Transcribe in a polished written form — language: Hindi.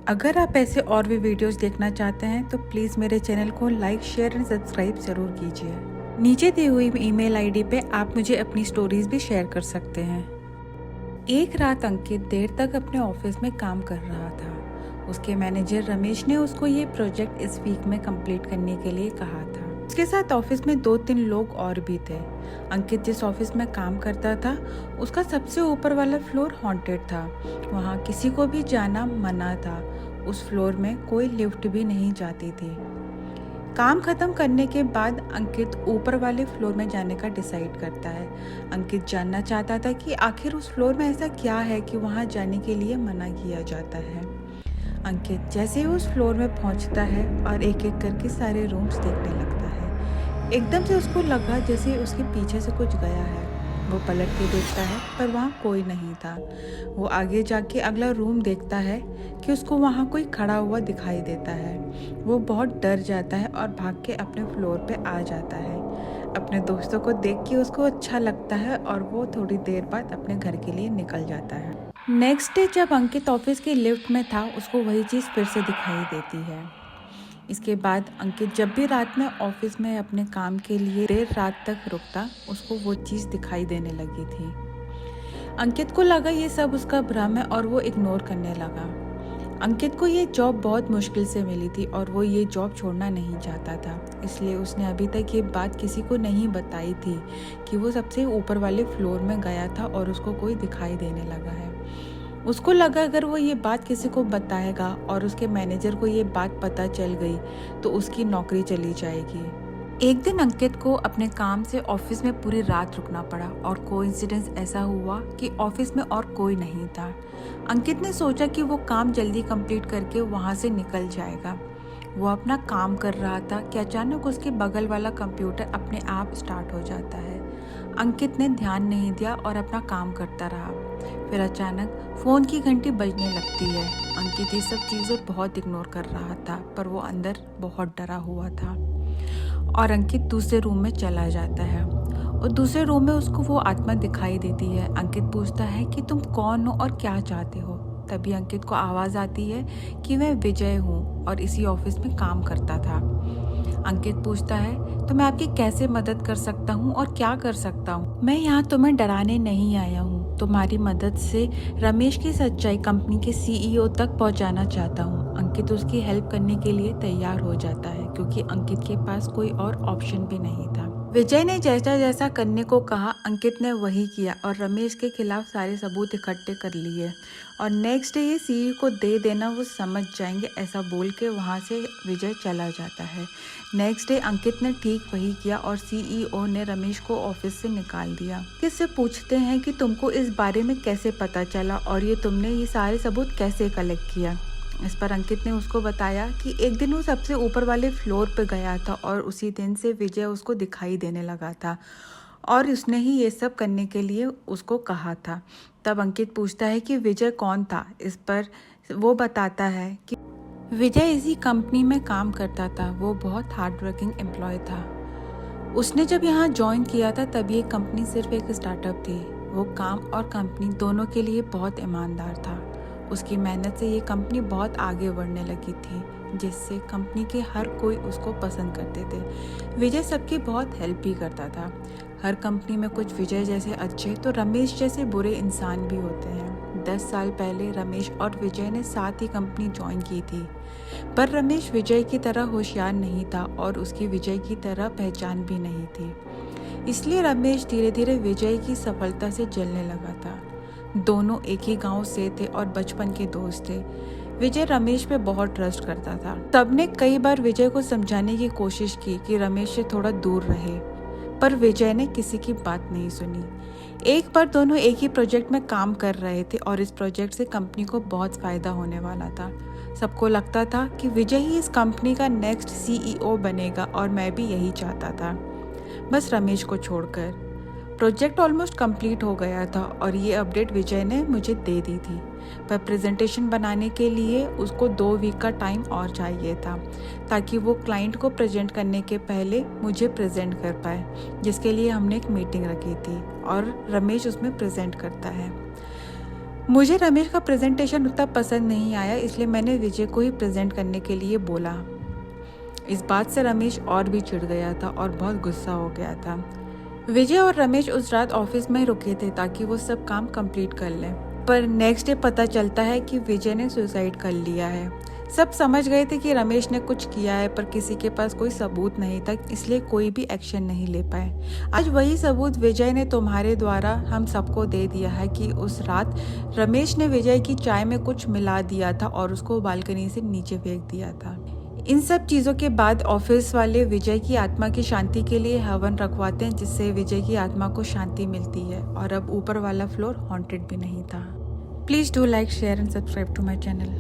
अगर आप ऐसे और भी वीडियोस देखना चाहते हैं तो प्लीज़ मेरे चैनल को लाइक, शेयर एंड सब्सक्राइब ज़रूर कीजिए। नीचे दी हुई ईमेल आईडी पे आप मुझे अपनी स्टोरीज भी शेयर कर सकते हैं। एक रात अंकित देर तक अपने ऑफिस में काम कर रहा था। उसके मैनेजर रमेश ने उसको ये प्रोजेक्ट इस वीक में कंप्लीट करने के लिए कहा था। उसके साथ ऑफिस में 2-3 लोग और भी थे। अंकित जिस ऑफिस में काम करता था उसका सबसे ऊपर वाला फ्लोर हॉन्टेड था। वहाँ किसी को भी जाना मना था। उस फ्लोर में कोई लिफ्ट भी नहीं जाती थी। काम खत्म करने के बाद अंकित ऊपर वाले फ्लोर में जाने का डिसाइड करता है। अंकित जानना चाहता था कि आखिर उस फ्लोर में ऐसा क्या है कि वहाँ जाने के लिए मना किया जाता है। अंकित जैसे ही उस फ्लोर में पहुँचता है और एक एक करके सारे रूम्स देखने लगता है। एकदम से उसको लगा जैसे उसके पीछे से कुछ गया है। वो पलट के देखता है पर वहाँ कोई नहीं था। वो आगे जाके अगला रूम देखता है कि उसको वहाँ कोई खड़ा हुआ दिखाई देता है। वो बहुत डर जाता है और भाग के अपने फ्लोर पे आ जाता है। अपने दोस्तों को देख के उसको अच्छा लगता है और वो थोड़ी देर बाद अपने घर के लिए निकल जाता है। नेक्स्ट डे जब अंकित ऑफिस की लिफ्ट में था उसको वही चीज़ फिर से दिखाई देती है। इसके बाद अंकित जब भी रात में ऑफिस में अपने काम के लिए देर रात तक रुकता उसको वो चीज़ दिखाई देने लगी थी। अंकित को लगा ये सब उसका भ्रम है और वो इग्नोर करने लगा। अंकित को ये जॉब बहुत मुश्किल से मिली थी और वो ये जॉब छोड़ना नहीं चाहता था। इसलिए उसने अभी तक ये बात किसी को नहीं बताई थी कि वो सबसे ऊपर वाले फ्लोर में गया था और उसको कोई दिखाई देने लगा है। उसको लगा अगर वो ये बात किसी को बताएगा और उसके मैनेजर को ये बात पता चल गई तो उसकी नौकरी चली जाएगी। एक दिन अंकित को अपने काम से ऑफिस में पूरी रात रुकना पड़ा और कोइंसिडेंस ऐसा हुआ कि ऑफिस में और कोई नहीं था। अंकित ने सोचा कि वो काम जल्दी कंप्लीट करके वहाँ से निकल जाएगा। वो अपना काम कर रहा था कि अचानक उसके बगल वाला कंप्यूटर अपने आप स्टार्ट हो जाता है। अंकित ने ध्यान नहीं दिया और अपना काम करता रहा। फिर अचानक फ़ोन की घंटी बजने लगती है। अंकित ये सब चीज़ें बहुत इग्नोर कर रहा था पर वो अंदर बहुत डरा हुआ था और अंकित दूसरे रूम में चला जाता है और दूसरे रूम में उसको वो आत्मा दिखाई देती है। अंकित पूछता है कि तुम कौन हो और क्या चाहते हो। तभी अंकित को आवाज़ आती है कि मैं विजय हूँ और इसी ऑफिस में काम करता था। अंकित पूछता है तो मैं आपकी कैसे मदद कर सकता हूँ और क्या कर सकता हूँ। मैं यहाँ तुम्हें डराने नहीं आया हूँ। तुम्हारी मदद से रमेश की सच्चाई कंपनी के सीईओ तक पहुँचाना चाहता हूँ। अंकित उसकी हेल्प करने के लिए तैयार हो जाता है क्योंकि अंकित के पास कोई और ऑप्शन भी नहीं था। विजय ने जैसा जैसा करने को कहा अंकित ने वही किया और रमेश के खिलाफ सारे सबूत इकट्ठे कर लिए और नेक्स्ट डे ये सीईओ को दे देना, वो समझ जाएंगे ऐसा बोल के वहाँ से विजय चला जाता है। नेक्स्ट डे अंकित ने ठीक वही किया और सीईओ ने रमेश को ऑफिस से निकाल दिया। किससे पूछते हैं कि तुमको इस बारे में कैसे पता चला और ये तुमने ये सारे सबूत कैसे कलेक्ट किया। इस पर अंकित ने उसको बताया कि एक दिन वो सबसे ऊपर वाले फ्लोर पे गया था और उसी दिन से विजय उसको दिखाई देने लगा था और उसने ही ये सब करने के लिए उसको कहा था। तब अंकित पूछता है कि विजय कौन था। इस पर वो बताता है कि विजय इसी कंपनी में काम करता था। वो बहुत हार्ड वर्किंग एम्प्लॉय था। उसने जब यहाँ ज्वाइन किया था तब ये कंपनी सिर्फ एक स्टार्टअप थी। वो काम और कंपनी दोनों के लिए बहुत ईमानदार था। उसकी मेहनत से ये कंपनी बहुत आगे बढ़ने लगी थी जिससे कंपनी के हर कोई उसको पसंद करते थे। विजय सबकी बहुत हेल्प भी करता था। हर कंपनी में कुछ विजय जैसे अच्छे तो रमेश जैसे बुरे इंसान भी होते हैं। 10 साल पहले रमेश और विजय ने साथ ही कंपनी ज्वाइन की थी पर रमेश विजय की तरह होशियार नहीं था और उसकी विजय की तरह पहचान भी नहीं थी। इसलिए रमेश धीरे धीरे विजय की सफलता से जलने लगा था। दोनों एक ही गांव से थे और बचपन के दोस्त थे। विजय रमेश पे बहुत ट्रस्ट करता था। सबने कई बार विजय को समझाने की कोशिश की कि रमेश से थोड़ा दूर रहे पर विजय ने किसी की बात नहीं सुनी। एक बार दोनों एक ही प्रोजेक्ट में काम कर रहे थे और इस प्रोजेक्ट से कंपनी को बहुत फायदा होने वाला था। सबको लगता था कि विजय ही इस कंपनी का नेक्स्ट सीईओ बनेगा और मैं भी यही चाहता था, बस रमेश को छोड़कर। प्रोजेक्ट ऑलमोस्ट कंप्लीट हो गया था और ये अपडेट विजय ने मुझे दे दी थी पर प्रेजेंटेशन बनाने के लिए उसको 2 वीक का टाइम और चाहिए था ताकि वो क्लाइंट को प्रेजेंट करने के पहले मुझे प्रेजेंट कर पाए, जिसके लिए हमने एक मीटिंग रखी थी और रमेश उसमें प्रेजेंट करता है। मुझे रमेश का प्रेजेंटेशन उतना पसंद नहीं आया, इसलिए मैंने विजय को ही प्रेजेंट करने के लिए बोला। इस बात से रमेश और भी चिढ़ गया था और बहुत गुस्सा हो गया था। विजय और रमेश उस रात ऑफिस में रुके थे ताकि वो सब काम कंप्लीट कर लें, पर नेक्स्ट डे पता चलता है कि विजय ने सुसाइड कर लिया है। सब समझ गए थे कि रमेश ने कुछ किया है, पर किसी के पास कोई सबूत नहीं था, इसलिए कोई भी एक्शन नहीं ले पाए। आज वही सबूत विजय ने तुम्हारे द्वारा हम सबको दे दिया है कि उस रात रमेश ने विजय की चाय में कुछ मिला दिया था और उसको बालकनी से नीचे फेंक दिया था। इन सब चीज़ों के बाद ऑफिस वाले विजय की आत्मा की शांति के लिए हवन रखवाते हैं, जिससे विजय की आत्मा को शांति मिलती है और अब ऊपर वाला फ्लोर हॉन्टेड भी नहीं था। Please do like, share and subscribe to my channel.